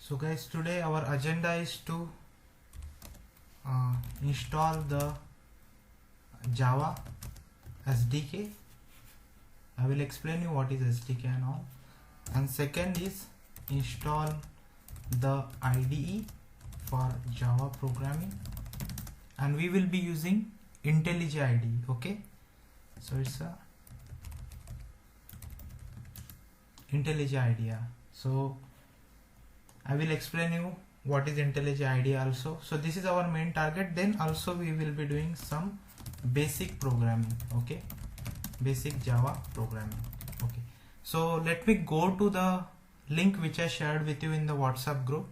So guys, today our agenda is to install the Java SDK. I will explain you what is SDK and all. And second is install the IDE for Java programming, and we will be using IntelliJ IDE. Okay, so it's a IntelliJ IDE. So I will explain you what is IntelliJ IDE also. So this is our main target. Then also we will be doing some basic programming. Okay, basic Java programming. Okay, so let me go to the link which I shared with you in the WhatsApp group.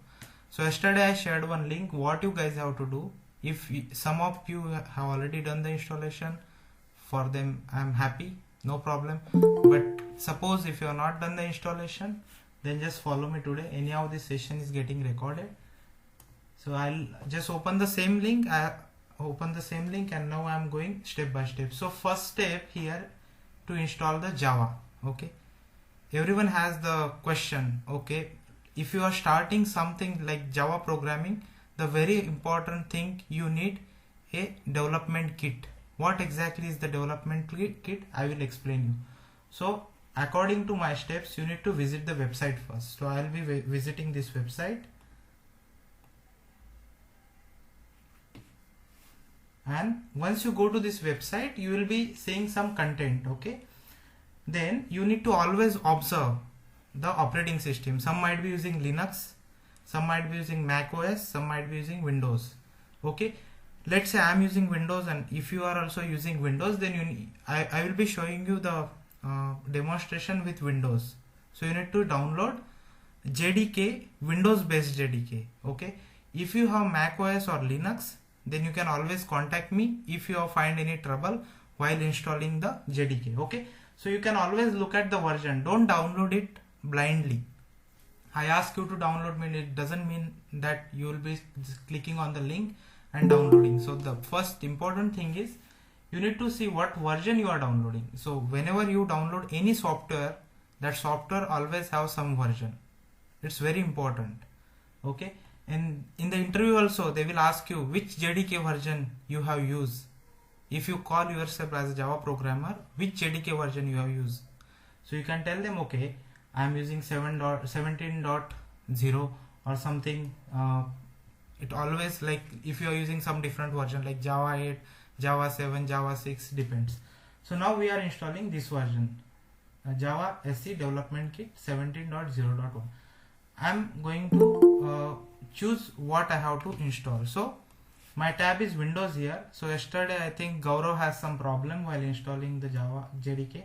So yesterday I shared one link. What you guys have to do, if some of you have already done the installation, for them I am happy, no problem. But suppose if you have not done the installation, then just follow me today. Anyhow, this session is getting recorded. So I'll just open the same link. I open the same link and now I'm going step by step. So first step here to install the Java. Okay, everyone has the question. Okay, if you are starting something like Java programming, the very important thing, you need a development kit. What exactly is the development kit? I will explain you. So according to my steps, you need to visit the website first. So I will be visiting this website, and once you go to this website, you will be seeing some content. Okay, then you need to always observe the operating system. Some might be using Linux, some might be using Mac OS, some might be using Windows. Okay, let's say I am using Windows, and if you are also using Windows, then I will be showing you the demonstration with Windows. So you need to download JDK, Windows based JDK. Okay, if you have Mac OS or Linux, then you can always contact me if you find any trouble while installing the JDK. Okay, so you can always look at the version. Don't download it blindly. I ask you to download me, it doesn't mean that you will be clicking on the link and downloading. So the first important thing is you need to see what version you are downloading. So whenever you download any software, that software always have some version. It's very important. Okay, and in the interview also they will ask you which JDK version you have used. If you call yourself as a Java programmer, which JDK version you have used. So you can tell them, okay, I am using 17.0 or something. It always, like if you are using some different version like Java 8, Java 7, Java 6, depends. So now we are installing this version, Java SE Development Kit 17.0.1. I am going to choose what I have to install. So my tab is Windows here. So yesterday I think Gaurav has some problem while installing the Java JDK.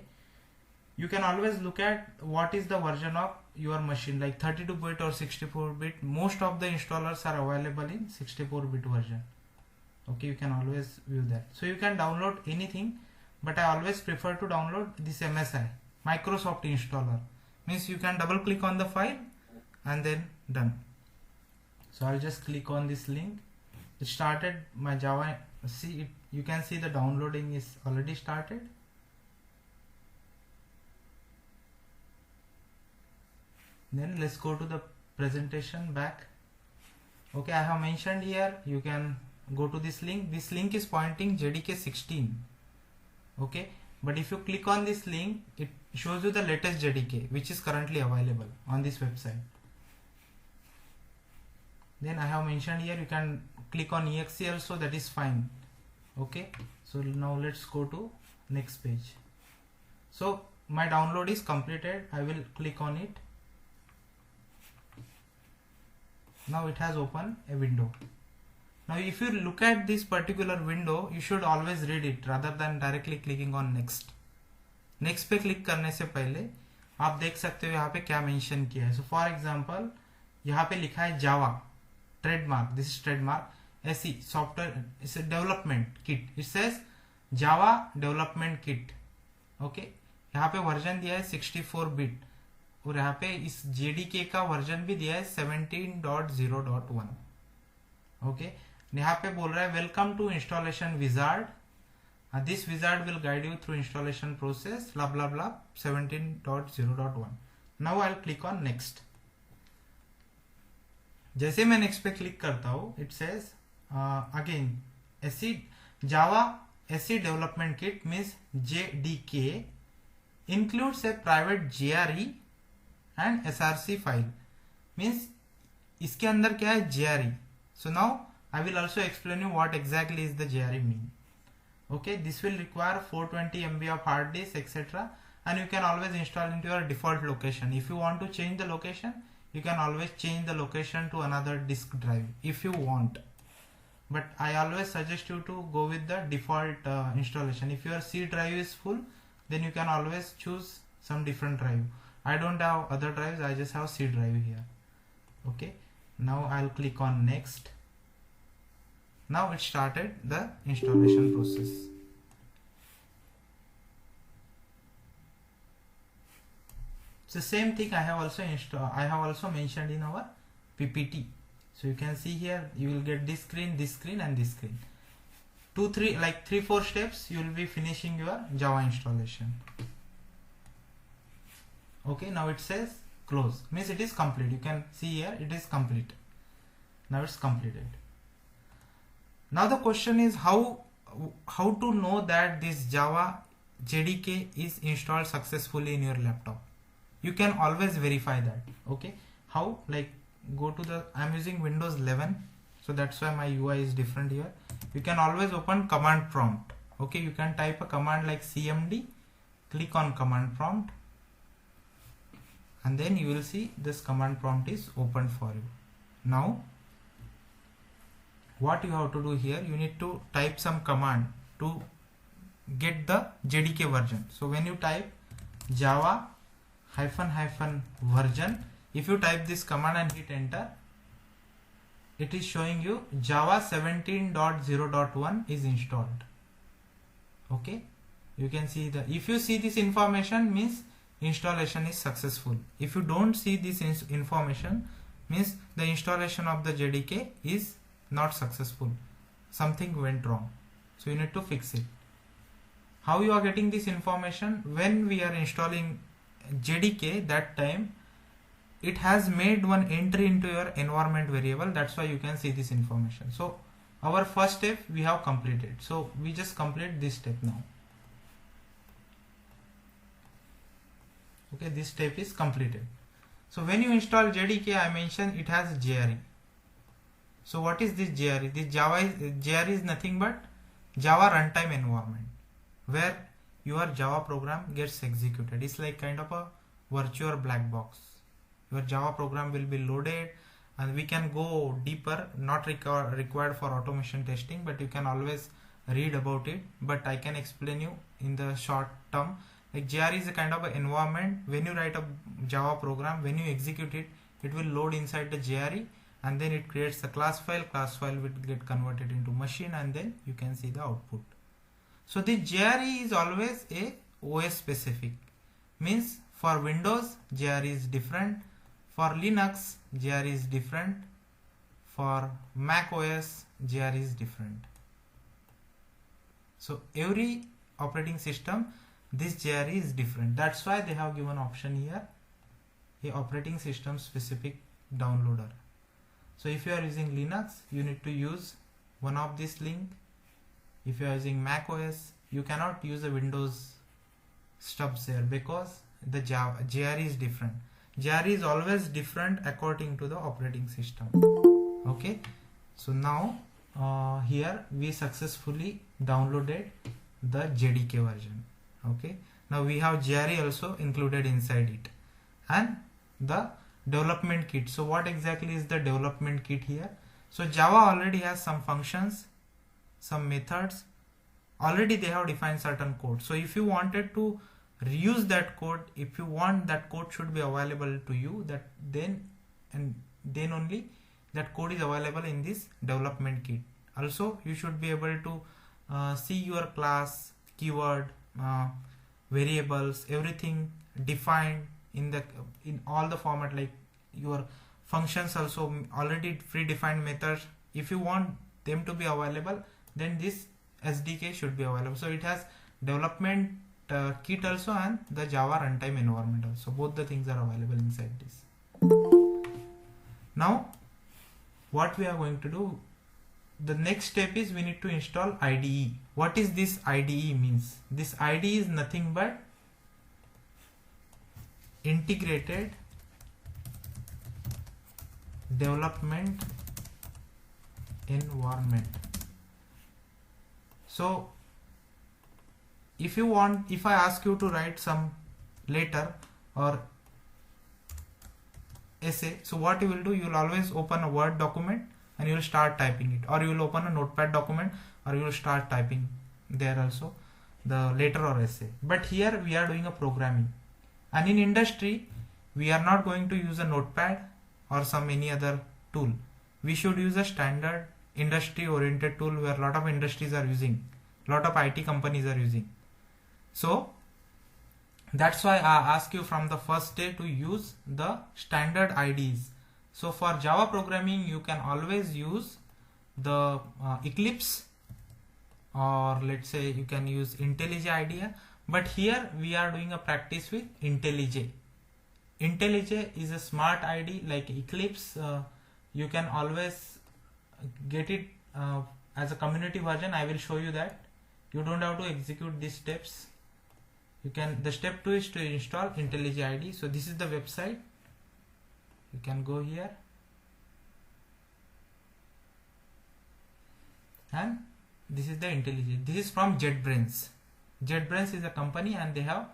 You can always look at what is the version of your machine, like 32-bit or 64-bit. Most of the installers are available in 64-bit version. Okay, you can always view that. So you can download anything, but I always prefer to download this MSI, Microsoft Installer. Means you can double click on the file and then done. So I'll just click on this link. It started my Java. See, you can see the downloading is already started. Then let's go to the presentation back. Okay, I have mentioned here, you can go to this link. This link is pointing JDK 16. Okay, but if you click on this link, it shows you the latest JDK which is currently available on this website. Then I have mentioned here, you can click on exe also, that is fine. Okay, so now let's go to next page. So my download is completed. I will click on it. Now it has opened a window. Now if you look at this particular window, you should always read it rather than directly clicking on next. Next पे click करने से पहले आप देख सकते हो यहाँ पे क्या मेंशन किया है. So for example, यहाँ पे लिखा है Java trademark. This is trademark. SE software is a development kit. It says Java development kit. Okay, यहाँ पे वर्जन दिया है 64-bit और यहाँ पे इस JDK का वर्जन भी दिया है 17.0.1. ओके, यहाँ पे बोल रहा है welcome to installation wizard. This wizard will guide you through installation process, blah blah blah 17.0.1. Now I'll click on next. जैसे मैं नेक्स्ट पे क्लिक करता हूँ, it says again SC Java SC development kit means JDK includes a private JRE and SRC file. Means इसके अंदर क्या है, JRE. So now I will also explain you what exactly is the JRE mean. Okay, this will require 420 MB of hard disk, etc. And you can always install into your default location. If you want to change the location, you can always change the location to another disk drive if you want. But I always suggest you to go with the default installation. If your C drive is full, then you can always choose some different drive. I don't have other drives, I just have C drive here. Okay, now I'll click on next. Now it started the installation process. It's the same thing I have also mentioned in our PPT. So you can see here, you will get this screen and this screen. 3-4 steps you will be finishing your Java installation. Okay, now it says close, means it is complete. You can see here it is complete. Now it's completed. Now the question is how to know that this Java JDK is installed successfully in your laptop. You can always verify that. Okay, how? Like go to the, I'm using Windows 11, so that's why my UI is different here. You can always open command prompt. Okay, you can type a command like cmd, click on command prompt, and then you will see this command prompt is opened for you. Now what you have to do here, you need to type some command to get the JDK version. So when you type Java -- version, if you type this command and hit enter, it is showing you Java 17.0.1 is installed. Okay, you can see the, if you see this information, means installation is successful. If you don't see this information, means the installation of the JDK is not successful, something went wrong, so you need to fix it. How you are getting this information? When we are installing JDK, that time it has made one entry into your environment variable, that's why you can see this information. So our first step we have completed, so we just complete this step now. Okay, this step is completed. So when you install JDK, I mentioned it has JRE. So what is this JRE? This JRE is nothing but Java runtime environment, where your Java program gets executed. It's like kind of a virtual black box. Your Java program will be loaded, and we can go deeper, not required for automation testing, but you can always read about it. But I can explain you in the short term. Like JRE is a kind of an environment. When you write a Java program, when you execute it, it will load inside the JRE, and then it creates a class file. Class file will get converted into machine, and then you can see the output. So the JRE is always a OS specific, means for Windows JRE is different, for Linux JRE is different, for Mac OS JRE is different. So every operating system, this JRE is different. That's why they have given option here, a operating system specific downloader. So if you are using Linux, you need to use one of this link. If you are using Mac OS, you cannot use the Windows stubs here, because the JRE is different. JRE is always different according to the operating system. Okay, so now here we successfully downloaded the JDK version. Okay, now we have JRE also included inside it, and the development kit. So what exactly is the development kit here? So Java already has some functions, some methods. Already they have defined certain code. So if you wanted to reuse that code, if you want that code should be available to you, that then only that code is available in this development kit. Also you should be able to see your class, keyword, variables, everything defined in all the format, like your functions also already predefined methods. If you want them to be available, then this SDK should be available. So it has development kit also and the Java runtime environment also. Both the things are available inside this. Now what we are going to do, the next step is we need to install IDE. What is this IDE means? This IDE is nothing but integrated development environment. So if I ask you to write some letter or essay, so what you will do, you will always open a Word document and you will start typing it, or you will open a notepad document or you will start typing there also the letter or essay. But here we are doing a programming, and in industry we are not going to use a notepad or some any other tool. We should use a standard industry oriented tool where a lot of industries are using, lot of IT companies are using. So that's why I ask you from the first day to use the standard IDEs. So for Java programming you can always use the Eclipse, or let's say you can use IntelliJ IDEA, but here we are doing a practice with IntelliJ. IntelliJ is a smart IDE like Eclipse. You can always get it as a community version. I will show you that. You don't have to execute these steps. You can, the step 2 is to install IntelliJ IDE. So this is the website. You can go here and this is the IntelliJ. This is from JetBrains. JetBrains is a company and they have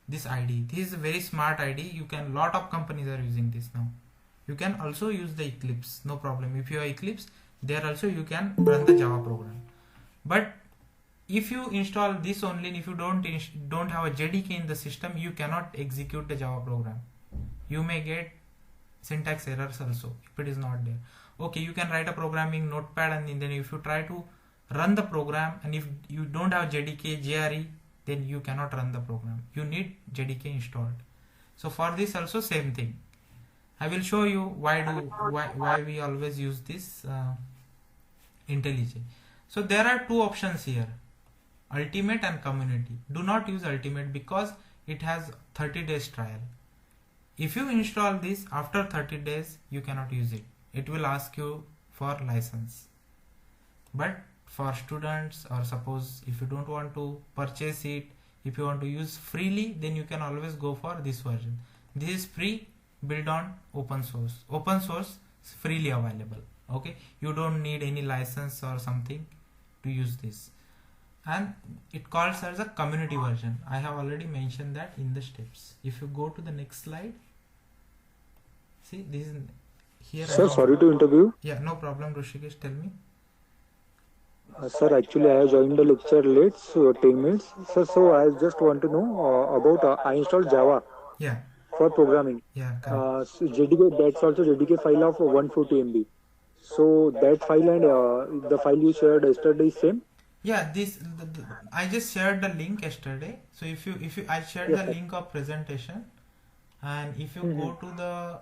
this IDE. This is a very smart IDE. You can, lot of companies are using this now. You can also use the Eclipse, no problem. If you have Eclipse, there also you can run the Java program. But if you install this only, and if you don't have a JDK in the system, you cannot execute the Java program. You may get syntax errors also if it is not there. Okay, you can write a programming notepad, and then if you try to run the program and if you don't have JDK, JRE, then you cannot run the program. You need JDK installed. So for this also same thing. I will show you why we always use this IntelliJ. So there are two options here, Ultimate and Community. Do not use Ultimate because it has 30 days trial. If you install this after 30 days, you cannot use it. It will ask you for license. But for students, or suppose if you don't want to purchase it, if you want to use freely, then you can always go for this version. This is free, built on open source. Open source is freely available. Okay, you don't need any license or something to use this. And it calls as a community version. I have already mentioned that in the steps. If you go to the next slide, see this is here. Sir, sorry to interview. Yeah, no problem, Rushikesh, tell me. Sir, actually I have joined the lecture late, so 10 minutes. Sir, so I just want to know about I installed Java. Yeah. For programming. Yeah. So JDK, that's also JDK file of 140 MB. So that file and the file you shared yesterday is same. Yeah, I just shared the link yesterday. So if you I shared the link of presentation, and if you go to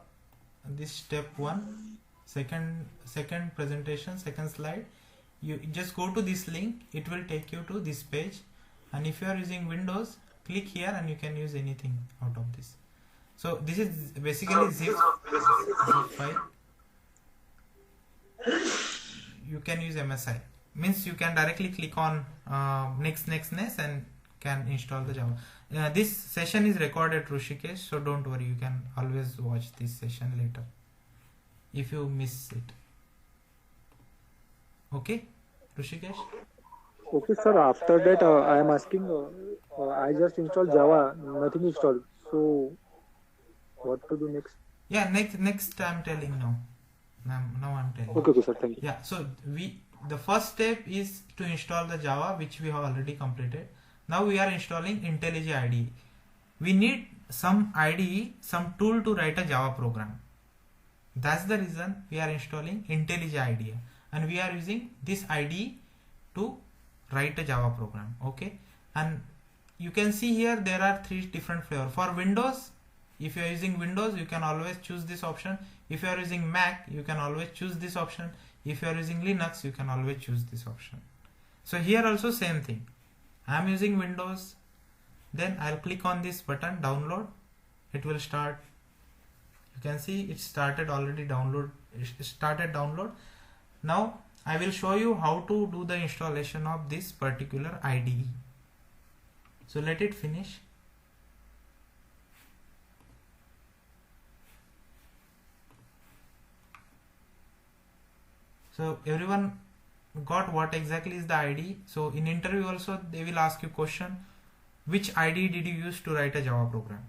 this step 1, second presentation, second slide, you just go to this link. It will take you to this page, and if you are using Windows, click here and you can use anything out of this. So this is basically zip file. You can use MSI, means you can directly click on next and can install the Java. This session is recorded, Rushikesh, so don't worry, you can always watch this session later if you miss it. Okay, Rushikesh? Okay, sir. After that, I am asking, I just installed Java, nothing installed. So what to do next? Yeah, next I'm telling now. Now I'm telling. Okay, sir. Thank you. Yeah, so the first step is to install the Java, which we have already completed. Now we are installing IntelliJ IDE. We need some IDE, some tool to write a Java program. That's the reason we are installing IntelliJ IDEA, and we are using this IDE to write a Java program. Okay, and you can see here there are 3 different flavors. For Windows, if you are using Windows, you can always choose this option. If you are using Mac, you can always choose this option. If you are using Linux, you can always choose this option. So here also same thing. I am using Windows, then I'll click on this button, download. It will start. You can see it started already download started download. Now I will show you how to do the installation of this particular IDE. So let it finish. So everyone got what exactly is the IDE. So in interview also they will ask you question, which IDE did you use to write a Java program?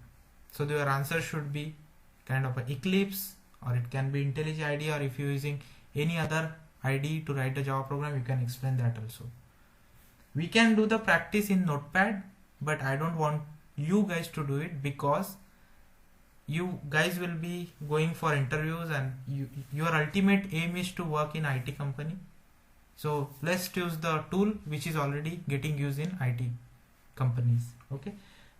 So your answer should be kind of a Eclipse, or it can be IntelliJ IDE, or if you're using any other IDE to write a Java program, you can explain that also. We can do the practice in Notepad, but I don't want you guys to do it because you guys will be going for interviews and your ultimate aim is to work in IT company. So let's use the tool which is already getting used in IT companies. Okay,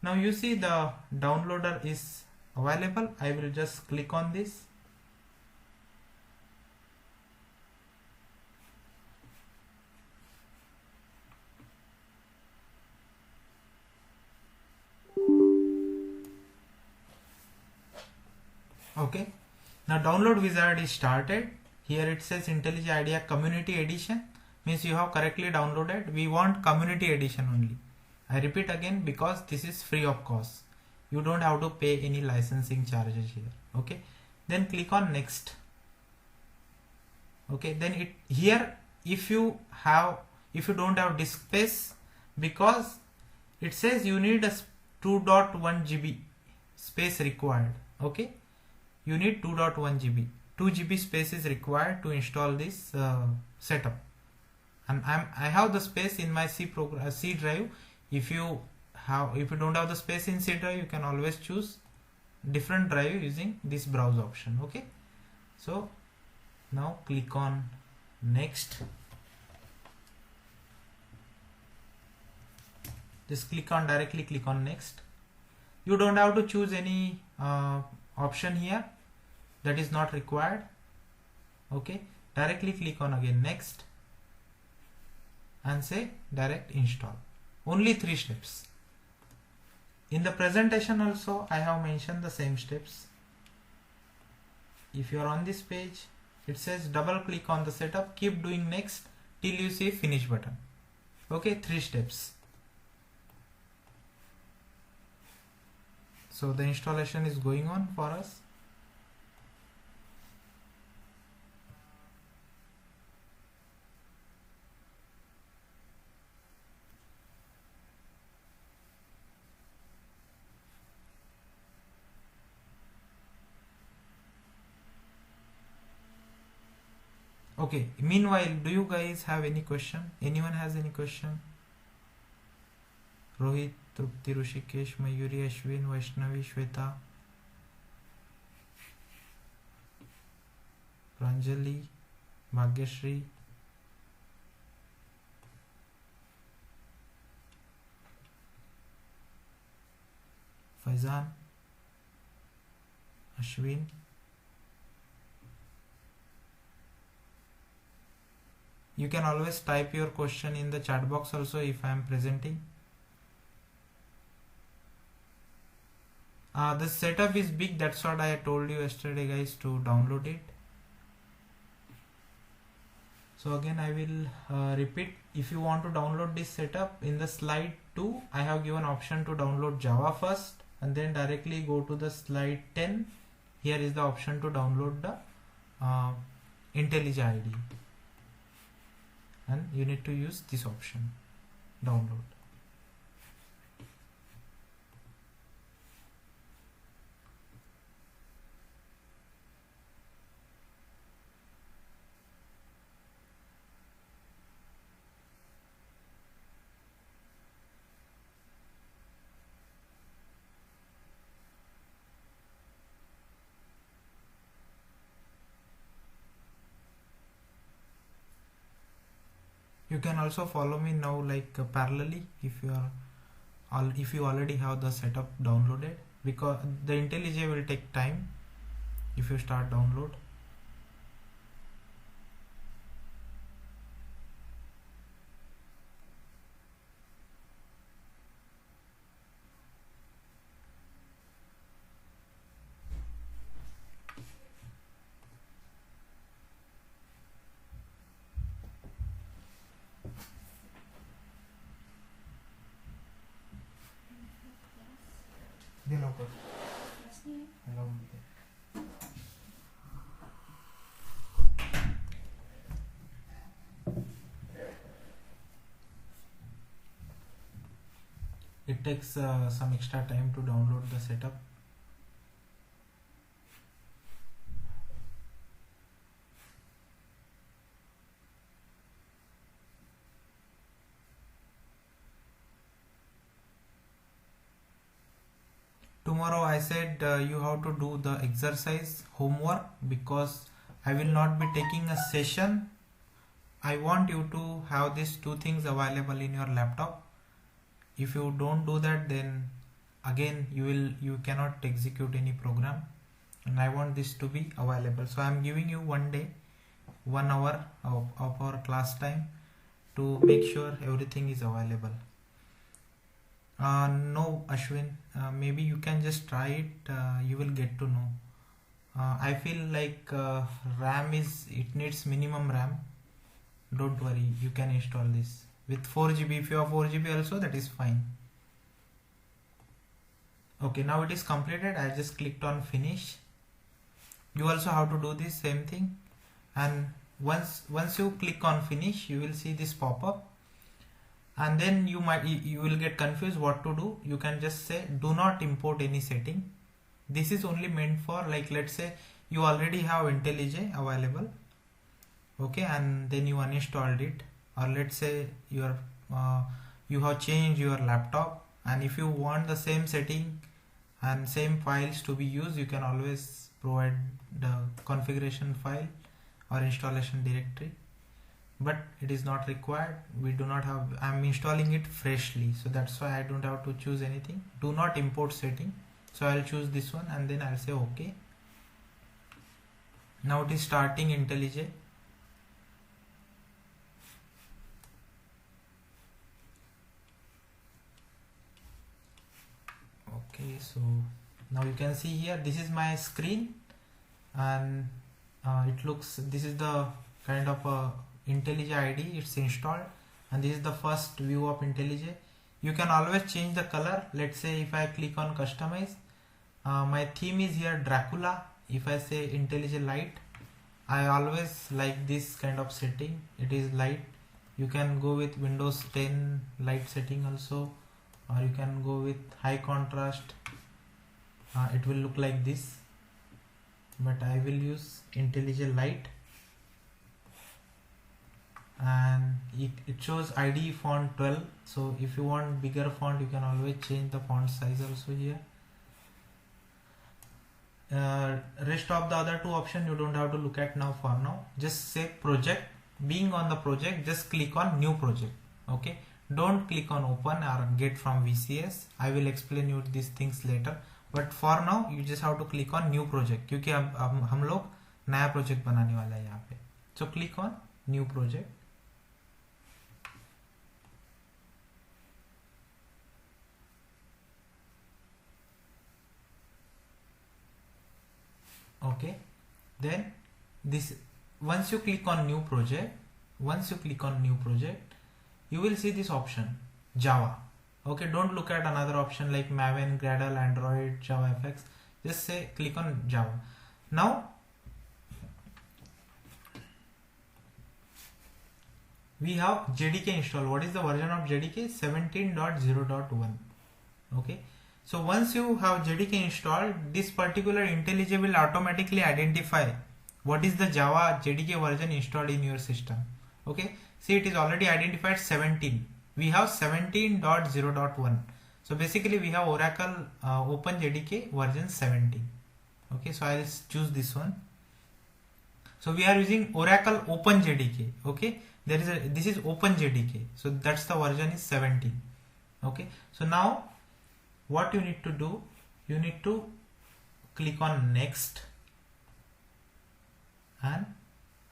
now you see the downloader is available. I will just click on this. Okay, now download wizard is started. Here it says IntelliJ IDEA Community Edition, means you have correctly downloaded. We want Community Edition only. I repeat again, because this is free of cost. You don't have to pay any licensing charges here. Okay, then click on next. Okay, then it here, if you don't have disk space, because it says you need a 2.1 GB space required. Okay, you need 2.1 GB. 2 GB space is required to install this setup, and I have the space in my C drive. If you don't have the space in C drive, you can always choose different drive using this browse option. Okay, so now click on next. Just directly click on next. You don't have to choose any option here, that is not required. Okay, directly click on again next and say direct install. Only 3 steps. In the presentation also I have mentioned the same steps. If you are on this page, it says double click on the setup, keep doing next till you see finish button. Okay, 3 steps. So the installation is going on for us. Okay, meanwhile, do you guys have any question? Anyone has any question? Rohit, Trupti, Rushikesh, Mayuri, Ashwin, Vaishnavi, Shweta, Pranjali, Bhagyashri, Faizan, Ashwin. You can always type your question in the chat box also if I am presenting. The setup is big, that's what I told you yesterday guys, to download it. So again I will repeat. If you want to download this setup, in the slide 2 I have given option to download Java first and then directly go to the slide 10. Here is the option to download the IntelliJ IDE, and you need to use this option, download. You can also follow me now like parallelly if you already have the setup downloaded, because the IntelliJ will take time if you start download. it takes some extra time to download the setup. Tomorrow I said you have to do the exercise homework, because I will not be taking a session. I want you to have these two things available in your laptop. If you don't do that, then again you cannot execute any program, and I want this to be available. So I am giving you 1 day, 1 hour of our class time to make sure everything is available. No, Ashwin, maybe you can just try it. You will get to know. I feel like RAM it needs minimum RAM. Don't worry, you can install this with 4 GB. If you have 4 GB also, that is fine. Okay, now it is completed. I just clicked on finish. You also have to do this same thing, and once you click on finish, you will see this pop-up, and then you will get confused what to do. You can just say do not import any setting. This is only meant for, like, let's say you already have IntelliJ available, okay, and then you uninstalled it, or let's say you have changed your laptop, and if you want the same setting and same files to be used, you can always provide the configuration file or installation directory, but it is not required. We do not have, I'm installing it freshly, so that's why I don't have to choose anything. Do not import setting, so I'll choose this one, and then I'll say okay. Now it is starting IntelliJ. Okay, so now you can see here, this is my screen, and it looks, this is the kind of IntelliJ ID, it's installed, and this is the first view of IntelliJ. You can always change the color. Let's say if I click on customize, my theme is here Dracula. If I say IntelliJ light, I always like this kind of setting, it is light. You can go with Windows 10 light setting also, or you can go with high contrast. It will look like this, but I will use IntelliJ light, and it shows IDE font 12. So if you want bigger font, you can always change the font size also here. Rest of the other two options you don't have to look at now. For now, just say project. Being on the project, just click on new project. Okay, don't click on open or get from VCS. I will explain you these things later, but for now you just have to click on new project, क्योंकि हम लोग नया project बनाने वाला है यहाँ पे. So click on new project. Okay, then this, once you click on new project, you will see this option Java. Okay, don't look at another option like Maven, Gradle, Android, JavaFX. Just say click on Java. Now we have JDK installed. What is the version of JDK? 17.0.1. Okay, so once you have JDK installed, this particular IntelliJ will automatically identify what is the Java JDK version installed in your system. Okay, see, it is already identified 17. We have 17.0.1. So basically we have Oracle OpenJDK version 17. Okay, so I'll choose this one. So we are using Oracle OpenJDK. Okay, this is OpenJDK. So that's the version is 17. Okay, so now what you need to do, you need to click on next, and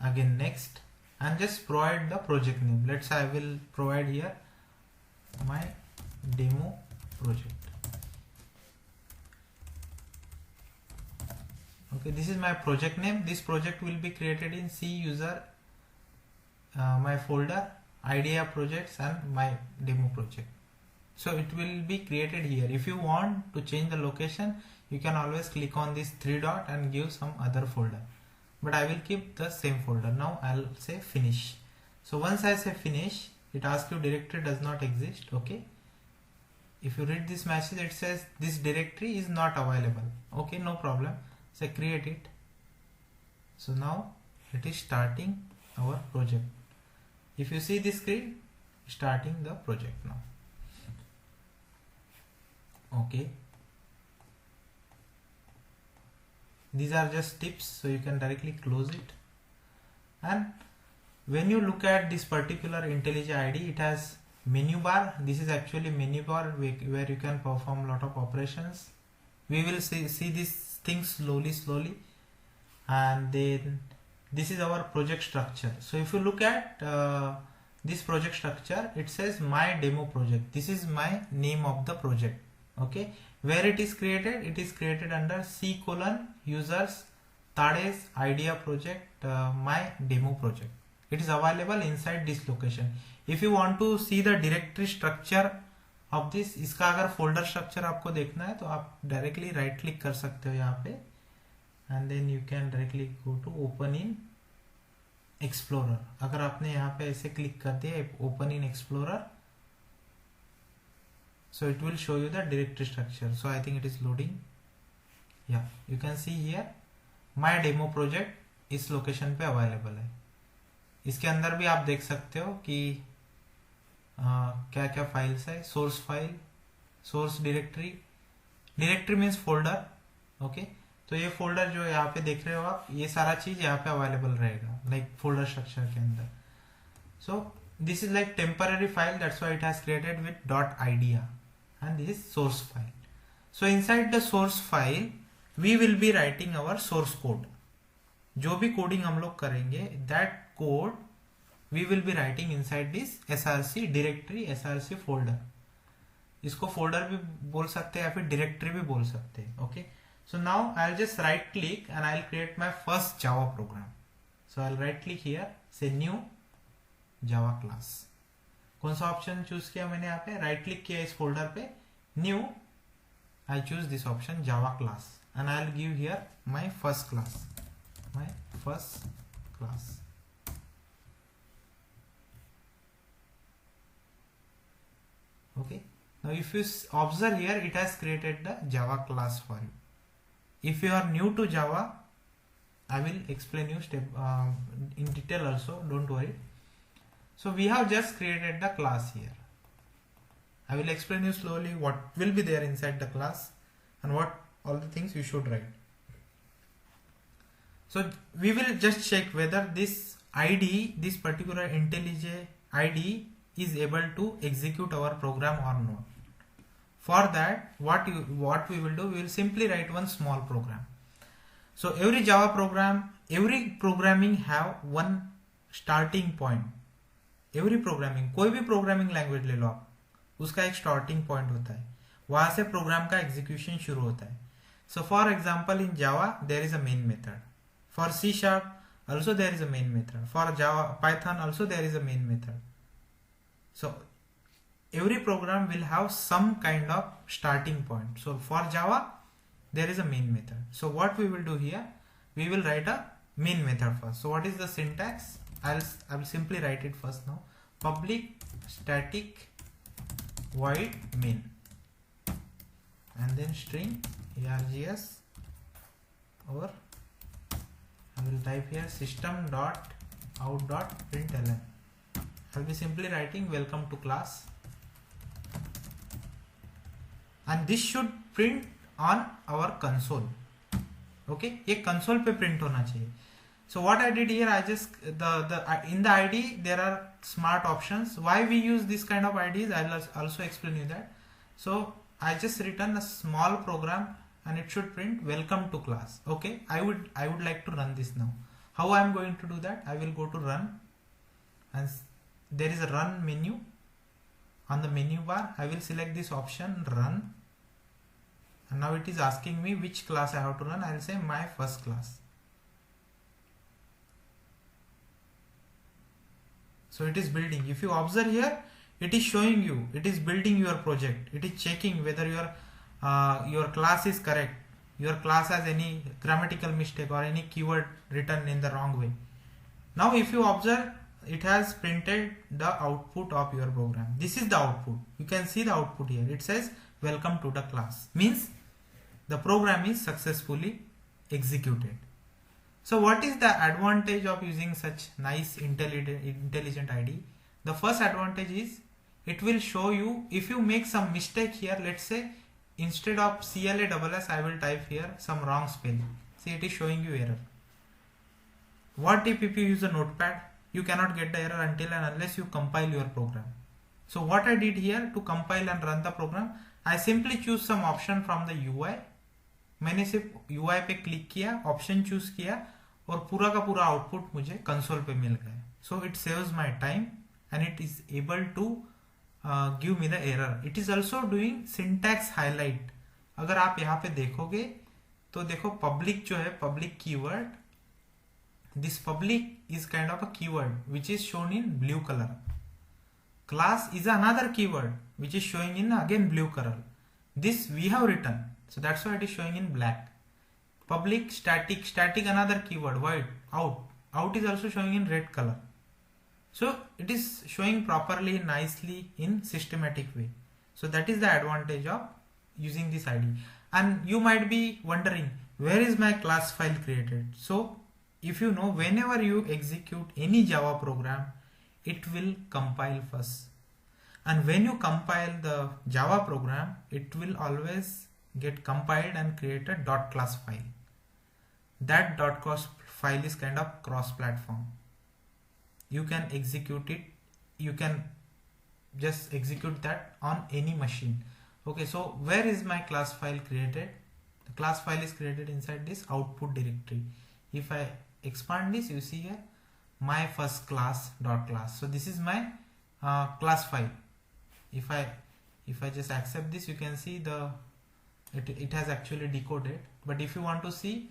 again next, and just provide the project name. Let's say I will provide here my demo project. Okay, this is my project name. This project will be created in C user, my folder, idea projects, and my demo project. So it will be created here. If you want to change the location, you can always click on this 3 dot and give some other folder, but I will keep the same folder. Now I'll say finish. So once I say finish, it asks you directory does not exist. Okay, if you read this message, it says this directory is not available. Okay, no problem. So create it. So now it is starting our project. If you see the screen, starting the project now. Okay, these are just tips, so you can directly close it. And when you look at this particular IntelliJ IDE, it has menu bar. This is actually menu bar where you can perform a lot of operations. We will see these things slowly, and then this is our project structure. So if you look at this project structure, it says my demo project. This is my name of the project. Okay, where it is created? It is created under C:users Tades idea project, my demo project. It is available inside this location. If you want to see the directory structure of this, इसका अगर folder structure आपको देखना है तो आप directly right click कर सकते हो यहाँ पे, and then you can directly go to open in Explorer. अगर आपने यहाँ पे ऐसे क्लिक कर दिया open in Explorer, so it will show you the directory structure. So I think it is loading. Yeah, you can see here my demo project इस location पे available है. इसके अंदर भी आप देख सकते हो कि क्या क्या फाइल्स है. Source file, source directory, directory means folder. Okay, तो ये फोल्डर जो यहाँ पे देख रहे हो आप, ये सारा चीज यहाँ पे अवेलेबल रहेगा लाइक फोल्डर स्ट्रक्चर के अंदर. सो this is like temporary file, that's why it has created with .idea, and this is source file. So inside the source file we will be writing our source code. जो भी coding हम लोग करेंगे, that code we will be writing inside this src directory, src folder. इसको folder भी बोल सकते हैं या फिर डायरेक्टरी भी बोल सकते हैं. Okay, so now I'll just right click and I'll create my first Java program. So I'll right click here, say new Java class. कौन सा ऑप्शन चूज किया मैंने यहाँ पे? राइट क्लिक किया इस फोल्डर पे, new, I choose this option Java class, and I will give here my first class, my first class. Okay, now if you observe here, it has created the Java class for you. If you are new to Java, I will explain you step in detail also, don't worry. So we have just created the class here. I will explain you slowly what will be there inside the class and what all the things you should write. So we will just check whether this IDE, this particular IntelliJ IDE is able to execute our program or not. For that, what we will do, we will simply write one small program. So every Java program, every programming have one starting point. Every programming, कोई भी programming language ले लो आप, उसका एक starting point होता है, वहां से प्रोग्राम का एग्जीक्यूशन शुरू होता है. So for example in Java there is a main method, for C sharp also there is a main method, for Java Python also there is a main method. So every program will have some kind of starting point. So for Java there is a main method. So what we will do here, we will write a main method first. So what is the syntax? I will simply write it first now. Public static void main, and then string args, or I will type here system dot out dot println. I will be simply writing welcome to class, and this should print on our console. Okay, ये console पे print होना चाहिए. So what I did here, I just in the IDE there are smart options. Why we use this kind of IDEs, I will also explain you that. So I just written a small program and it should print welcome to class. Okay, I would like to run this now. How I am going to do that? I will go to run, and there is a run menu. On the menu bar I will select this option run, and now it is asking me which class I have to run. I will say my first class. So it is building. If you observe here, it is showing you, it is building your project. It is checking whether your class is correct, your class has any grammatical mistake or any keyword written in the wrong way. Now if you observe, it has printed the output of your program. This is the output. You can see the output here. It says welcome to the class. Means the program is successfully executed. So what is the advantage of using such nice intelligent IDE? The first advantage is it will show you if you make some mistake here. Let's say instead of CLASS I will type here some wrong spelling. See, it is showing you error. What if you use a notepad? You cannot get the error until and unless you compile your program. So what I did here to compile and run the program, I simply choose some option from the UI. मैंने सिर्फ UI पे click किया, option choose किया और पूरा का पूरा output मुझे कंसोल पे मिल गया. So it saves my time and it is able to give me the error. It is also doing syntax highlight. अगर आप यहाँ पे देखोगे तो देखो पब्लिक जो है, public keyword, this public is kind of a keyword which is shown in blue color. Class is another keyword which is showing in again blue color. This we have written, so that's why it is showing in black. Public, static another keyword, white, out is also showing in red color. So it is showing properly, nicely in systematic way. So that is the advantage of using this ID. And you might be wondering, where is my class file created? So if you know, whenever you execute any Java program, it will compile first. And when you compile the Java program, it will always get compiled and create a .class file. That .class file is kind of cross-platform. You can execute it. You can just execute that on any machine. Okay, so where is my class file created? The class file is created inside this output directory. If I expand this, you see here my first class.class. So this is my class file. If I just accept this, you can see it has actually decoded. But if you want to see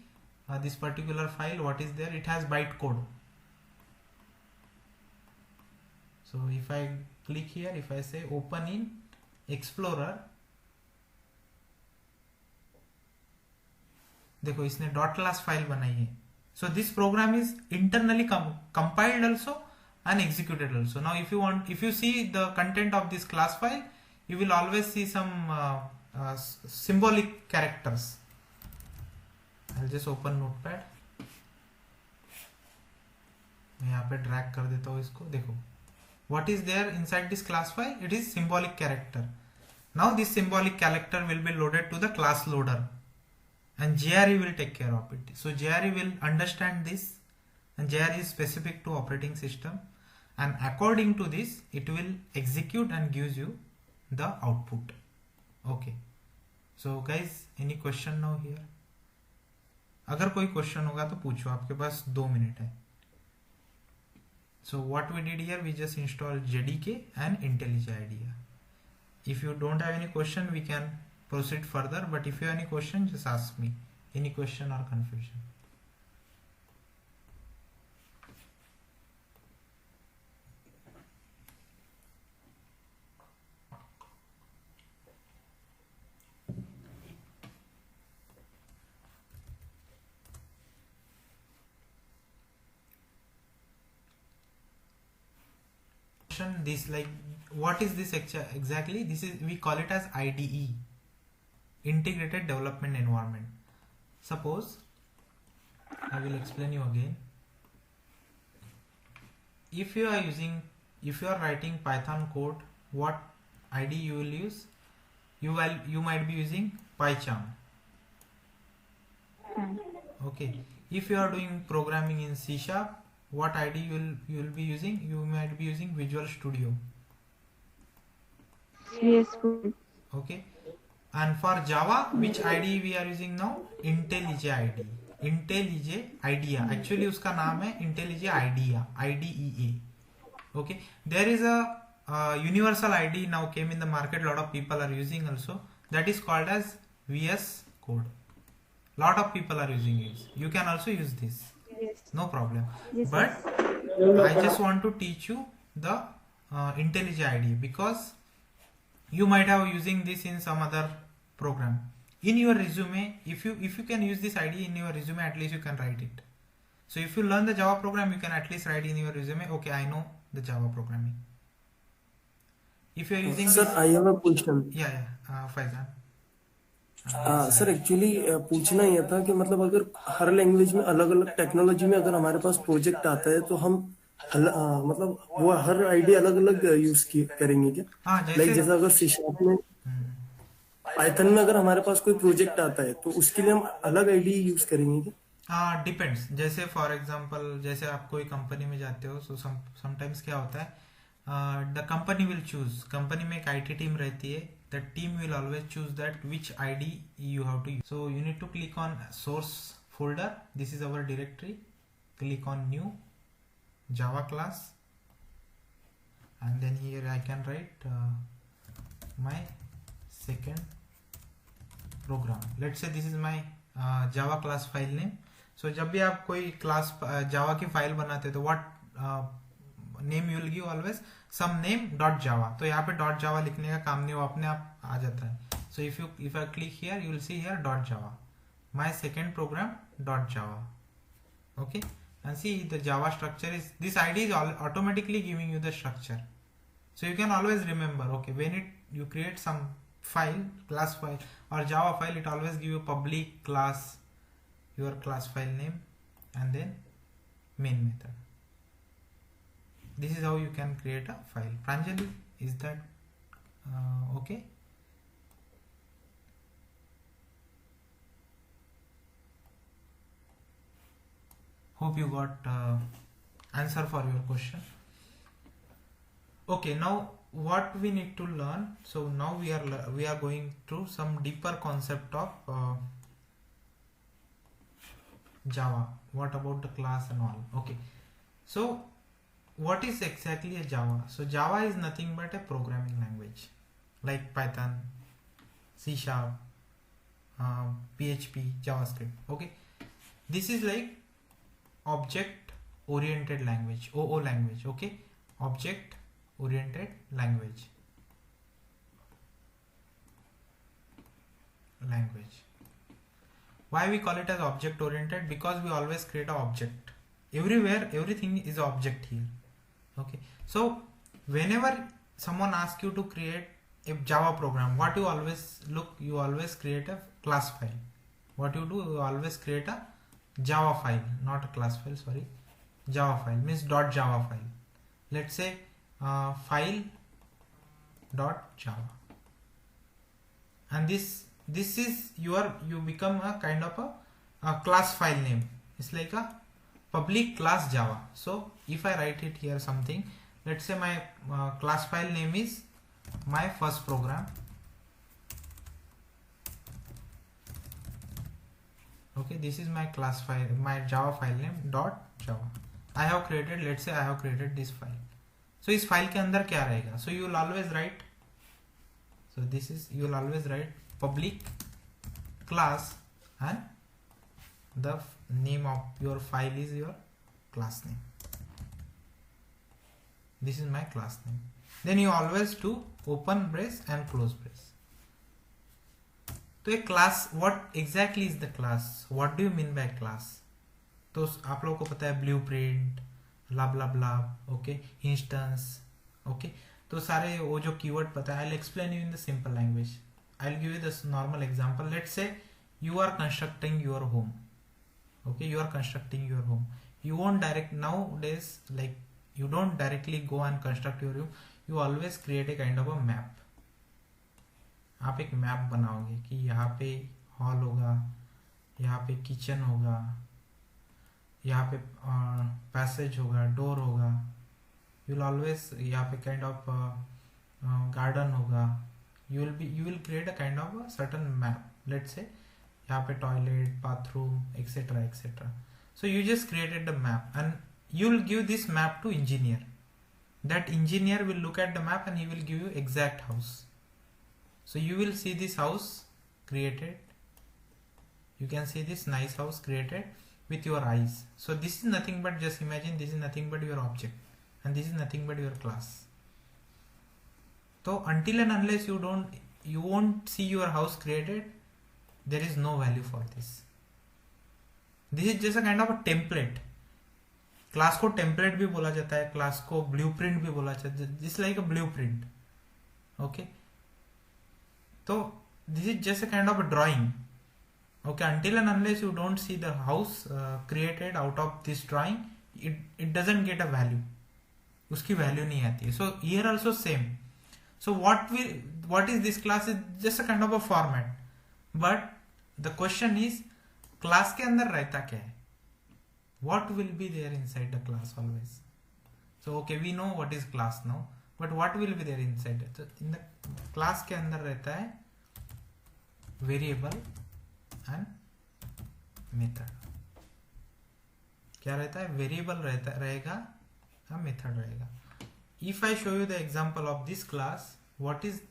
this particular file, what is there, it has bytecode. So if I click here, if I say open in Explorer, देखो इसने .class file बनाई है. So this program is internally compiled also and executed also. Now if you see the content of this class file, you will always see some symbolic characters. I'll just open notepad. मैं यहाँ पे drag कर देता हूँ इसको. देखो what is there inside this class file? It is symbolic character. Now this symbolic character will be loaded to the class loader. And JRE will take care of it. So JRE will understand this, and JRE is specific to operating system, and according to this it will execute and gives you the output. Okay, so guys, any question now here? अगर कोई question होगा तो पूछो, आपके पास 2 minute है. So what we did here, we just installed JDK and IntelliJ IDEA. If you don't have any question, we can proceed further, but if you have any question, just ask me. Any question or confusion? This, like, what is this exactly? This is, we call it as IDE, Integrated Development Environment. Suppose I will explain you again. If you are writing Python code, what IDE you will use? You might be using PyCharm. Okay. If you are doing programming in C#, what IDE you will be using? You might be using Visual Studio. Yes. Okay. And for Java, which IDE we are using now? IntelliJ IDE. IntelliJ IDEA. Actually, उसका नाम है IntelliJ IDEA. IDEA. Okay. There is a universal IDE now came in the market. A lot of people are using also. That is called as VS Code. Lot of people are using it. You can also use this. Yes. No problem. Yes, But I just want to teach you the IntelliJ IDE, because you might have using this in some other program. In your resume, if you can use this IDE in your resume, at least you can write it. So if you learn the Java program, you can at least write in your resume, okay, I know the Java programming. If you are using Sir, this, I have a question. Faizan. Sir actually पूछना ये था कि मतलब अगर हर language में अलग अलग technology में अगर हमारे पास प्रोजेक्ट आता है तो हम मतलब वो हर आईडी अलग अलग यूज करेंगे क्या? हाँ, लाइक जैसा अगर सी शार्प में, पाइथन में अगर हमारे पास कोई प्रोजेक्ट आता है तो उसके लिए हम अलग आईडी यूज करेंगे क्या? हाँ, डिपेंड्स. जैसे फॉर एग्जांपल, जैसे आप कोई कंपनी में जाते हो, सो समटाइम्स क्या होता है, the company will choose, company में एक आईटी टीम रहती है, the team will always choose that which ID you have to use. So you need to click on source folder. This is our directory. Click on new Java class, and then here I can write my second program. Let's say this is my Java class file name. So जब भी आप कोई class जावा की file बनाते हो तो what name you will give always some name .java. तो यहाँ पे .java लिखने का काम नहीं, वो अपने आप आ जाता है. So if I click here, you will see here .java. My second program .java. Okay, and see the Java structure is, this ID is automatically giving you the structure. So you can always remember, okay, when you create some file, class file or Java file, it always give you public class, your class file name, and then main method. This is how you can create a file. Pranjali, is that okay? Hope you got answer for your question. Okay, now what we need to learn. So now we are going through some deeper concept of Java. What about the class and all? Okay, so what is exactly a Java? So Java is nothing but a programming language like Python, C Sharp, PHP, JavaScript. Okay, this is like object oriented language, OO language. Okay, object oriented language. Why we call it as object oriented? Because we always create an object everywhere. Everything is object here. Okay, so whenever someone asks you to create a Java program, what you always look, you always create a class file. What you do, you always create a Java file, not a class file, sorry. Java file means .java file. Let's say file .java, and this is you become a kind of a class file name. It's like a public class Java. So if I write it here something, let's say my class file name is my first program. Okay, this is my class file, my Java file name .java. I have created, let's say I have created this file. So इस file के अंदर क्या रहेगा? So you will always write, so this is, you will always write public class, and the name of your file is your class name. This is my class name. Then you always do open brace and close brace. तो एक class, what exactly is the class, what do you mean by class? तो आप लोगों को पता है blueprint, blah, okay, instance, okay, तो सारे वो जो कीवर्ड पता है, I will explain you in the simple language. I will give you the normal example. Let's say you are constructing your home. Okay, you are constructing your home. You won't direct nowadays, like you don't directly go and construct your home. You always create a kind of a map. आप एक map बनाओगे कि यहाँ पे hall होगा, यहाँ पे kitchen होगा, यहाँ पे पैसेज होगा, डोर होगा. यू विल ऑलवेज, यहाँ पे काइंड ऑफ गार्डन होगा. You will create a kind of certain map. Let's say यहाँ पे toilet, bathroom, etcetera etcetera. So you just created the map and you will give this map to engineer. That engineer will look at the map and he will give you exact house. So you will see this house created. You can see this nice house created with your eyes. So this is nothing but, just imagine, this is nothing but your object and this is nothing but your class. So until and unless you won't see your house created, there is no value for this. This is just a kind of a template. Class को template भी बोला जाता है, class को blueprint भी बोला जाता है, जिस लाइक अ ब्लूप्रिंट. ओके, तो this is just a kind of a drawing. Okay, until and unless you don't see the house created out of this drawing, it doesn't get a value. उसकी value नहीं आती है. So here also same. So what is this class is just a kind of a format. But the question is, class के अंदर रहता क्या है? What will be there inside the class always? So okay, we know what is class now, but what will be there inside? So in the class के अंदर रहता है variable and method. क्या रहता है? वेरिएबल रहता रहेगा या मेथड रहेगा. If I show you the example of this class, what is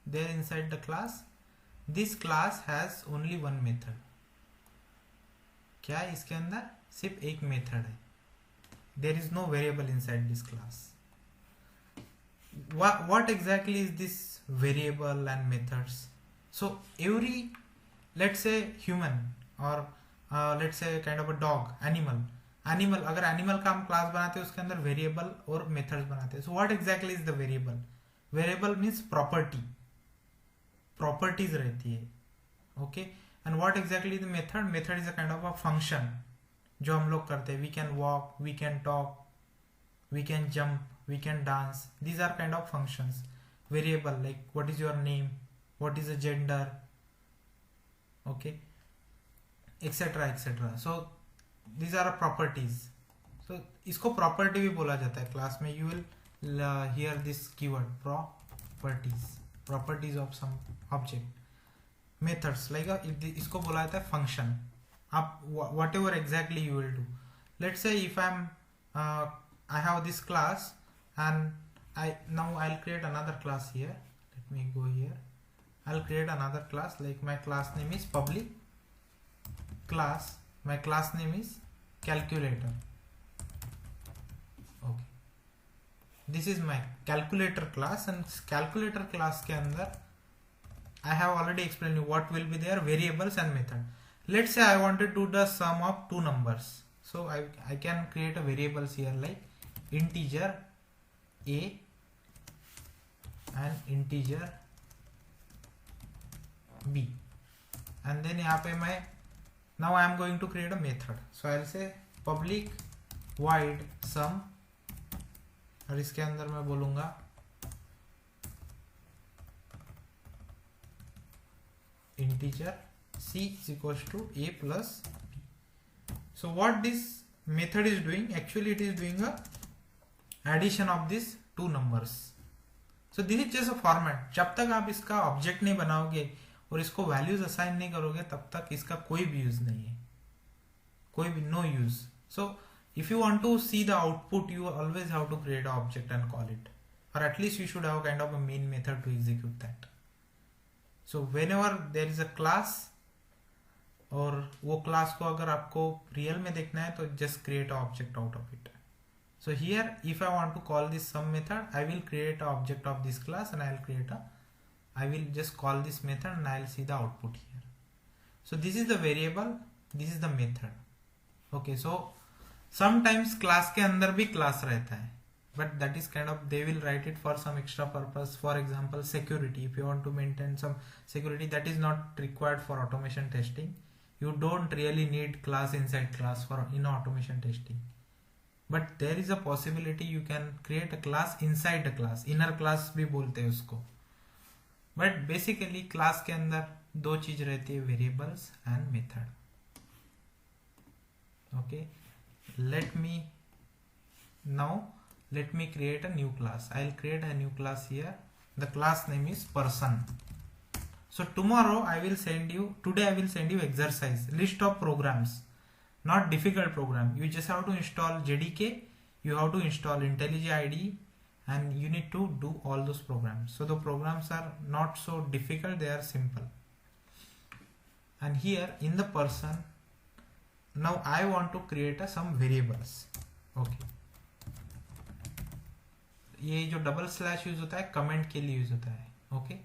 there inside the class? This class has only one method. क्या है इसके अंदर? सिर्फ एक मेथड है. There is no variable inside this class. what exactly is this variable and methods? So every, let's say human or let's say kind of a dog, animal अगर animal का हम क्लास बनाते हैं उसके अंदर वेरिएबल और methods बनाते हैं. So what exactly is the variable? Variable means properties रहती है. Okay, and what exactly is the method? Method is a kind of a function जो हम लोग करते हैं. We can walk, we can talk, we can jump, we can dance. These are kind of functions. Variable like what is your name, what is the gender, okay, etc etc. So these are properties. So इसको property भी बोला जाता है class में. You will hear this keyword properties of some object. Methods like इसको बोला जाता है function. आप whatever exactly you will do. Let's say if I have this class and I'll create another class here. Let me go here. I'll create another class, like my class name is public class. My class name is calculator. Okay, this is my calculator class, and calculator class के अंदर I have already explained you what will be there, variables and method. Let's say I wanted to do the sum of two numbers. So I can create a variables here like integer a and integer b, and then यहाँ पे मैं now I am going to create a method. So I'll say public void sum, और इसके अंदर मैं बोलूंगा integer c is equals to a plus b. So what this method is doing, actually it is doing a addition of these two numbers. So this is just a format. जब तक आप इसका object नहीं बनाओगे और इसको values assign नहीं करोगे तब तक इसका कोई भी यूज नहीं है, कोई भी no use. So if you want to see the output, you always have to create an object and call it, or at least you should have kind of a main method to execute that. So whenever there is a class, और वो class को अगर आपको real में देखना है तो just create an object out of it. So here if I want to call this sum method, I will create an object of this class and I will just call this method and I will see the output here. So this is the variable, this is the method. Okay, so sometimes class के अंदर भी class रहता है, but that is kind of, they will write it for some extra purpose. For example, security. If you want to maintain some security, that is not required for automation testing. You don't really need class inside class for in automation testing. But there is a possibility you can create a class inside the class. Inner class भी बोलते हैं उसको. But basically class के अंदर दो चीज रहती है, variables and method. Okay, let me create a new class. I'll create a new class here. The class name is person. So today I will send you exercise, list of programs, not difficult program. You just have to install JDK, you have to install IntelliJ IDE, and you need to do all those programs. So the programs are not so difficult, they are simple. And here in the person, now I want to create some variables. Okay, ये जो double slash use होता है comment के लिए use होता है. Okay,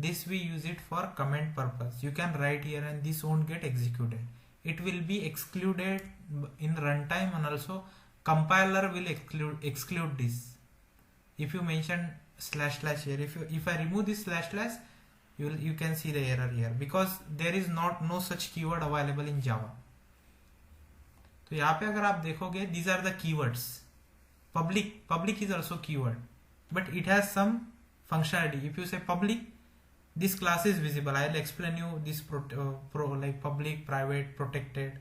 this we use it for comment purpose. You can write here and this won't get executed. It will be excluded in runtime, and also compiler will exclude this. If you mention / here, if I remove this / you can see the error here, because there is no such keyword available in Java. तो यहाँ पे अगर आप देखोगे, these are the keywords. Public is also keyword, but it has some functionality. If you say public, this class is visible. I'll explain you this like public, private, protected.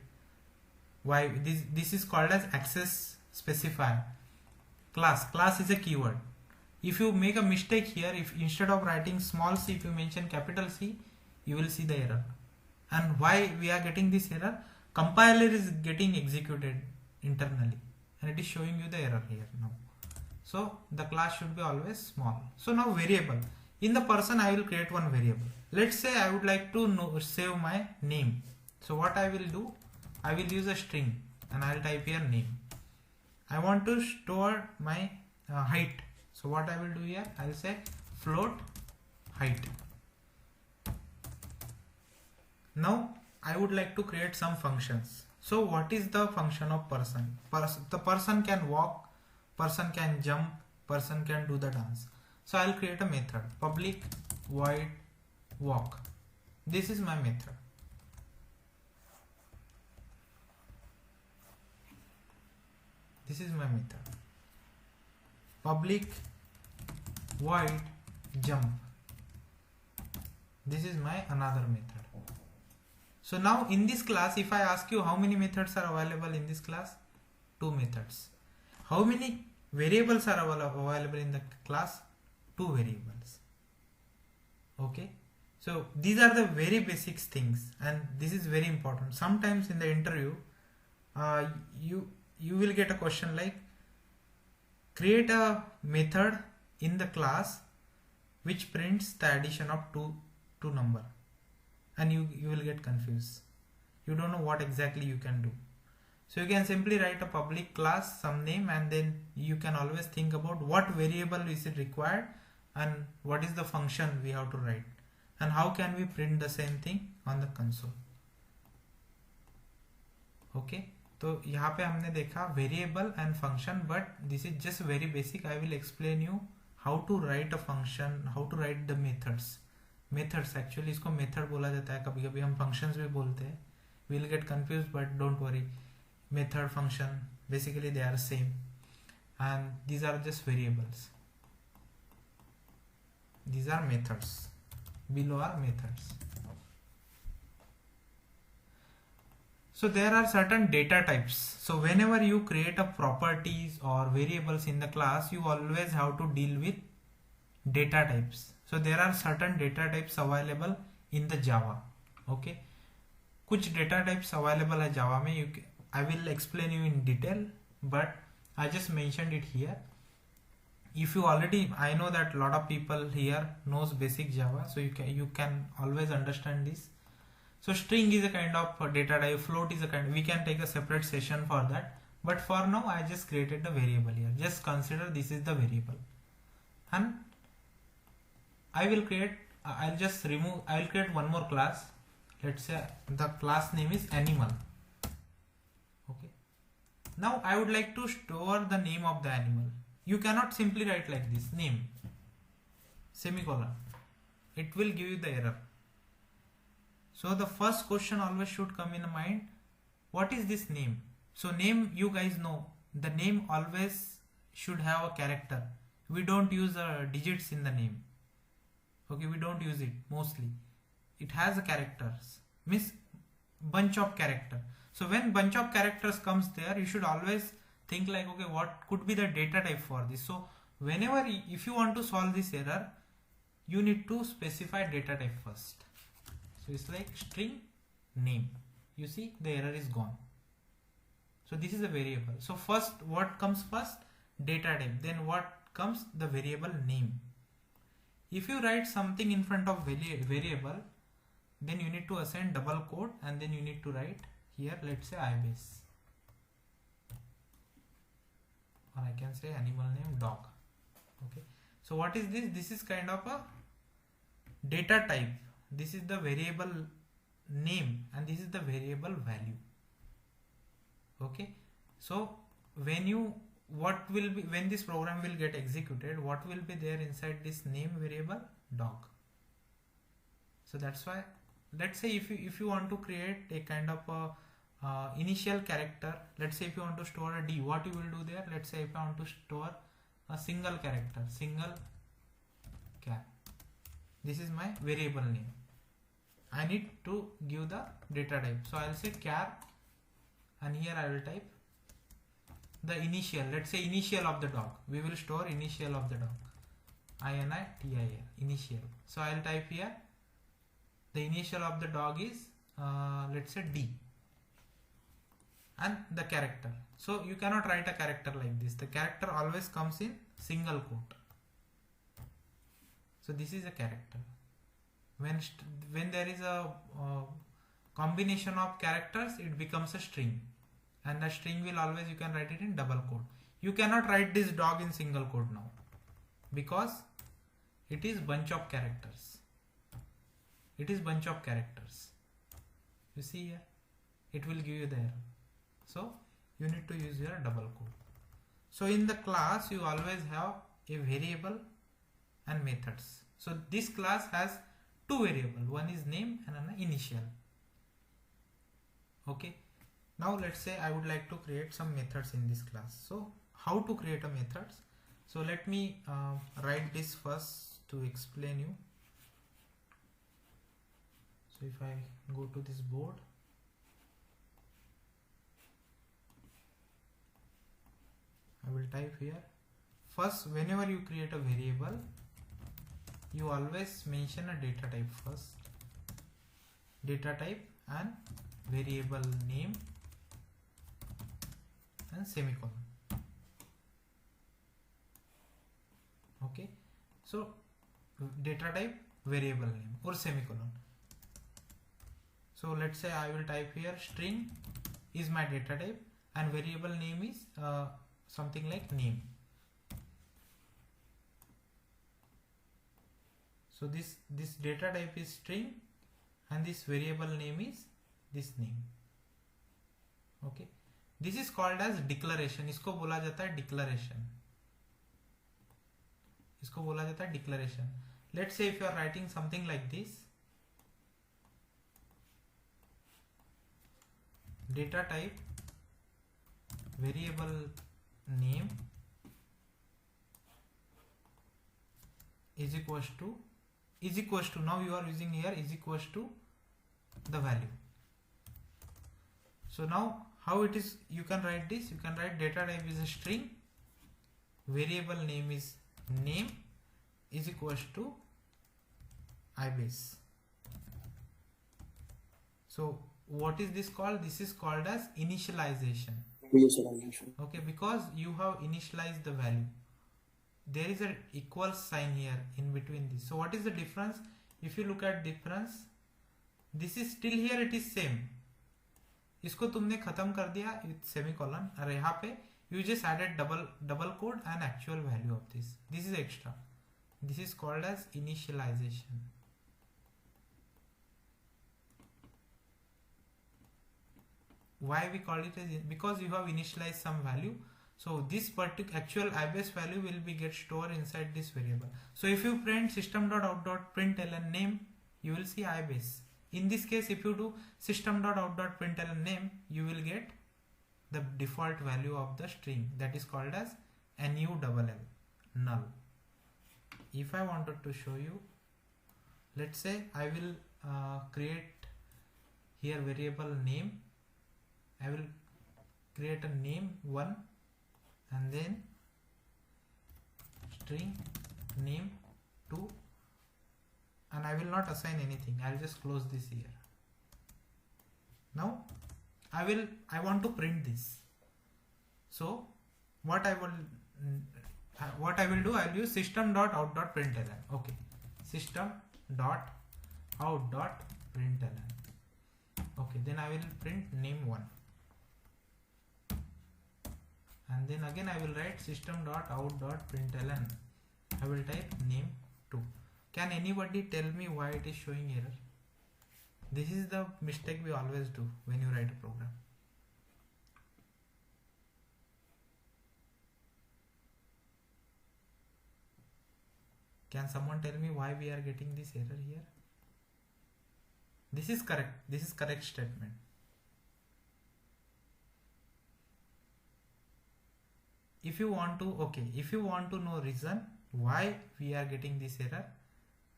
Why this is called as access specifier. Class is a keyword. If you make a mistake here, if instead of writing small c, if you mention capital C, you will see the error. And why we are getting this error? Compiler is getting executed internally and it is showing you the error here now. So the class should be always small. So now variable. In the person, I will create one variable. Let's say I would like to save my name. So what I will do, I will use a string and I will type here name. I want to store my height. So what I will do here, I will say float height. Now I would like to create some functions. So what is the function of person? The person can walk, person can jump, person can do the dance. So I'll create a method, public void walk. This is my method. This is my method. Public void jump. This is my another method. So now in this class, if I ask you how many methods are available in this class, 2 methods. How many variables are available in the class? 2 variables. Okay. So these are the very basic things, and this is very important. Sometimes in the interview, you will get a question like, create a method in the class which prints the addition of two number, and you will get confused. You don't know what exactly you can do. So you can simply write a public class, some name, and then you can always think about what variable is it required and what is the function we have to write, and how can we print the same thing on the console. Okay. तो यहाँ पे हमने देखा variable and function, but this is just very basic. I will explain you how to write a function, how to write the methods. Actually इसको method बोला जाता है, कभी कभी हम फंक्शंस भी बोलते हैं. We will get confuse, but don't worry. Method, function, basically they are same, and these are just variables. These are methods. Below are methods. So there are certain data types. So whenever you create a properties or variables in the class, you always have to deal with data types. So there are certain data types available in the Java. Okay. कुछ data types available है Java में. I will explain you in detail, but I just mentioned it here. If you already, I know that a lot of people here knows basic Java, so you can always understand this. So string is a kind of data type, float is a kind, we can take a separate session for that, but for now I just created the variable here. Just consider this is the variable, and I will create, I will create one more class. Let's say the class name is animal. Okay. Now I would like to store the name of the animal. You cannot simply write like this, name, semicolon. It will give you the error. So the first question always should come in mind, what is this name? So name, you guys know, the name always should have a character. We don't use digits in the name. Okay, we don't use it mostly. It has a characters, means bunch of character. So when bunch of characters comes there, you should always think like, okay, what could be the data type for this? So whenever, if you want to solve this error, you need to specify data type first. So it's like string name. You see the error is gone. So this is a variable. So first, what comes first? Data type. Then what comes? The variable name. If you write something in front of variable, then you need to assign double quote, and then you need to write here, let's say ibase. Or I can say animal name dog. Okay. So what is this? This is kind of a data type. This is the variable name, and this is the variable value. Okay. So when this program will get executed, what will be there inside this name variable? Dog. So that's why, let's say if you want to create a kind of a initial character, let's say if you want to store a D, what you will do there? Let's say if I want to store a single character, single char, this is my variable name. I need to give the data type, so I'll say char, and here I will type the initial, let's say initial of the dog. We will store initial of the dog, INITIL, initial. So I'll type here the initial of the dog is let's say D, and the character. So you cannot write a character like this. The character always comes in single quote. So this is a character. When there is a combination of characters, it becomes a string, and the string will always, you can write it in double quote. You cannot write this dog in single quote now, because it is bunch of characters. It is bunch of characters. You see here, it will give you the error. So you need to use your double quote. So in the class you always have a variable and methods. So this class has two variables, one is name and an initial. Okay, now let's say I would like to create some methods in this class. So how to create a methods? So let me write this first to explain you. So if I go to this board, I will type here. First, whenever you create a variable, you always mention a data type first. Data type and variable name and semicolon. Okay, so data type, variable name or semicolon. So let's say I will type here string is my data type and variable name is something like name. So this data type is string and this variable name is this name. Okay, this is called as declaration. इसको बोला जाता है declaration. इसको बोला जाता है declaration. Let's say if you are writing something like this, data type variable name is equals to now you are using here is equals to the value. So now how it is, you can write this, you can write data type is a string, variable name is name is equals to ibase. So what is this called? This is called as initialization. Okay, because you have initialized the value, there is an equal sign here in between this. So what is the difference? If you look at difference, this is still here, it is same. इसको तुमने खत्म कर दिया with semicolon और यहाँ पे you just added double quote and actual value of this. This is extra. This is called as initialization. Why we call it as, because you have initialized some value. So this particular actual ibase value will be get stored inside this variable. So if you print system.out.println name, you will see ibase. In this case, if you do system.out.println name, you will get the default value of the string, that is called as null, null. If I wanted to show you, let's say I will create here variable name. I will create a name 1 and then string name 2, and I will not assign anything. I will just close this here. Now I want to print this. So what I will do, I will use system.out.println. Okay, system.out.println. Okay, then I will print name 1. And then again I will write system.out.println. I will type name 2. Can anybody tell me why it is showing error? This is the mistake we always do when you write a program. Can someone tell me why we are getting this error here? This is correct. This is correct statement. If you want to know reason why we are getting this error,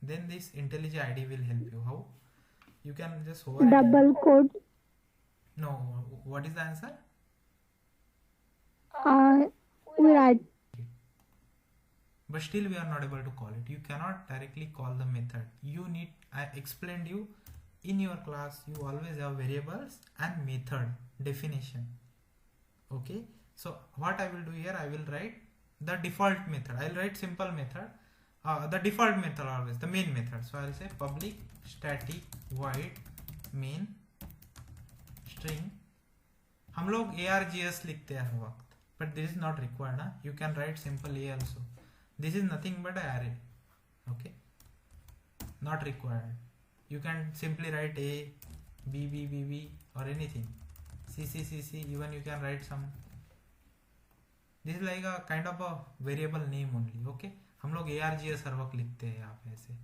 then this IntelliJ IDE will help you. How? You can just double quote. No, what is the answer? We write. But still we are not able to call it. You cannot directly call the method. I explained you in your class, you always have variables and method definition. Okay. So what I will do here, I will write the default method. I will write simple method. The default method always, the main method. So I will say public static void main string. हम लोग args लिखते हैं हर वक्त, but this is not required. Huh? You can write simple a also. This is nothing but an array. Okay, not required. You can simply write a, b, b, b, b or anything. C, c, c, c. Even you can write some. This is like a kind of a variable name only. Okay, हम लोग args हर वक्त लिखते हैं यहाँ पे ऐसे.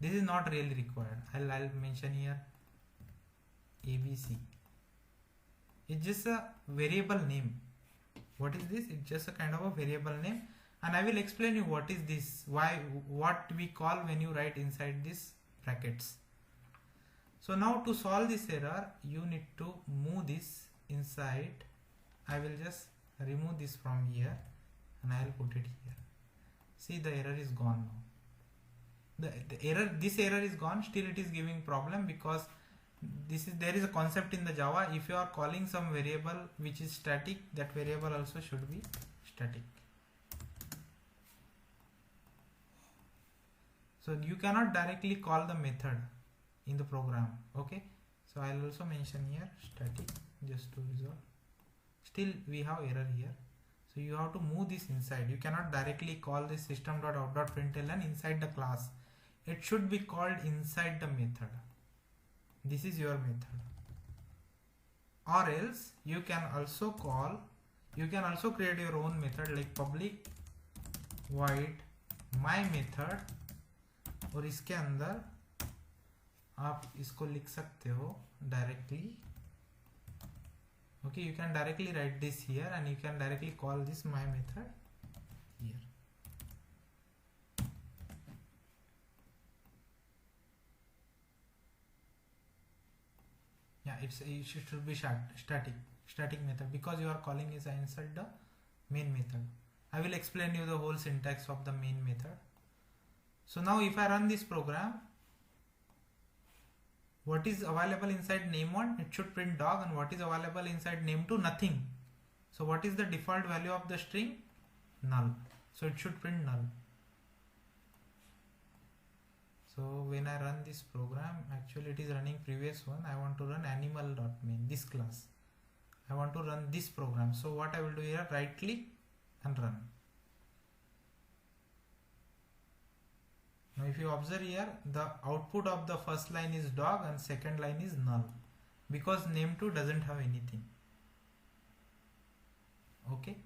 This is not really required. I'll mention here abc. It's just a variable name. What is this? It's just a kind of a variable name, and I will explain you what is this, what we call when you write inside these brackets. So now to solve this error, you need to move this inside. I will just remove this from here and I will put it here. See, the error is gone now. This error is gone. Still it is giving problem because there is a concept in the Java. If you are calling some variable which is static, that variable also should be static. So you cannot directly call the method in the program. Okay, so I will also mention here static just to resolve. Still we have error here, so you have to move this inside. You cannot directly call this system.out.println inside the class. It should be called inside the method. This is your method. Or else you can also create your own method like public void my method, और इसके अंदर आप इसको लिख सकते हो directly. Okay, you can directly write this here and you can directly call this my method here. Yeah, it should be static method because you are calling is inside the main method. I will explain you the whole syntax of the main method. So now if I run this program, what is available inside name1, it should print dog, and what is available inside name2, nothing. So what is the default value of the string? Null. So it should print null. So when I run this program, actually it is running previous one. I want to run animal.main, this class. I want to run this program. So what I will do here, right click and run. Now if you observe here, the output of the first line is dog and second line is null because name2 doesn't have anything. Okay,